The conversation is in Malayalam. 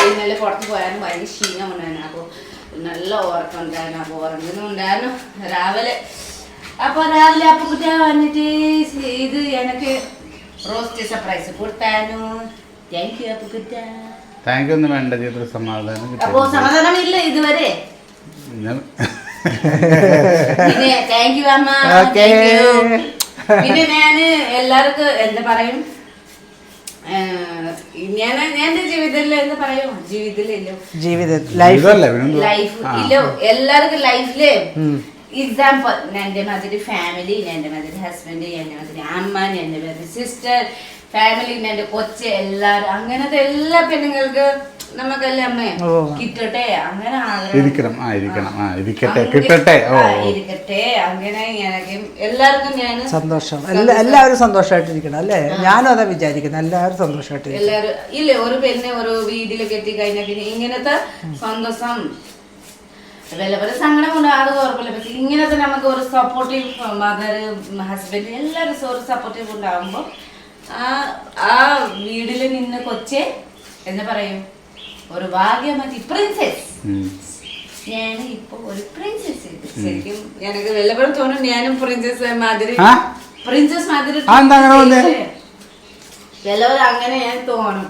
ഇന്നലെ പുറത്ത് പോയാലും ഭയങ്കര ക്ഷീണം ഉണ്ടായിരുന്നു. അപ്പോൾ നല്ല ഉറക്കം ഉണ്ടായിരുന്നു. അപ്പോൾ ഉറങ്ങുന്നുണ്ടായിരുന്നു രാവിലെ. അപ്പോൾ രാവിലെ അപ്പുക്കുട്ടിയ വന്നിട്ട് ഇത് എനിക്ക് റോസ്റ്റ് സർപ്രൈസ് കൊടുത്തായിരുന്നു. താങ്ക് യു അപ്പുക്കുട്ട. താങ്ക് യു ഒന്നും വേണ്ട, ജീവിതത്തിൽ സമാധാനം. അപ്പോൾ സമാധാനമില്ല ഇതുവരെ. പിന്നെ താങ്ക് യു അമ്മ. പിന്നെ ഞാന് എല്ലാവർക്കും എന്താ പറയും, ഞാൻ എന്റെ ജീവിതത്തിൽ എന്താ പറയും, എല്ലാവർക്കും ലൈഫില് എക്സാമ്പിൾ. എന്റെ മാതിരി ഫാമിലി, എന്റെ മാതിരി ഹസ്ബൻഡ്, എന്റെ മാതിരി അമ്മ, എന്റെ മാതിരി സിസ്റ്റർ, ഫാമിലി, എന്റെ കൊച്ച്, എല്ലാരും അങ്ങനത്തെ എല്ലാ പെണ്ണുങ്ങൾക്ക് നമുക്കല്ലേ അമ്മ കിട്ടട്ടെ, അങ്ങനെ ഇരിക്കട്ടെ, അങ്ങനെ എല്ലാവർക്കും ഞാൻ സന്തോഷം. എല്ലാവരും സന്തോഷമായിട്ടിരിക്കണം അല്ലേ? ഞാനും അതാ വിചാരിക്കുന്നത്, എല്ലാവരും സന്തോഷമായിട്ടിരിക്കണം. എല്ലാവരും ഇല്ലേ, ഒരു പെണ്ണ് ഒരു വീട്ടിൽ കെട്ടി കഴിഞ്ഞാൽ പിന്നെ ഇങ്ങനത്തെ സന്തോഷം വല്ല സങ്കടം കൊണ്ട് അത് കുഴപ്പമില്ല. പക്ഷെ ഇങ്ങനത്തെ നമുക്ക് ഒരു സപ്പോർട്ടീവ് മദർ, ഹസ്ബൻഡ് എല്ലാവരും ഒരു സപ്പോർട്ടീവ് ഉണ്ടാകുമ്പോൾ ആ വീട്ടിൽ നിന്ന് കൊച്ചെ എന്താ പറയും, ഒരു ഭാഗ്യമതി പ്രിൻസസ്. ഞാൻ ഇപ്പൊ ഒരു പ്രിൻസസ്. ശരിക്കും എനിക്ക് വല്ലപ്പോഴും തോന്നും ഞാനും പ്രിൻസസ് മാതിരി വല്ലവരും അങ്ങനെ ഞാൻ തോന്നും.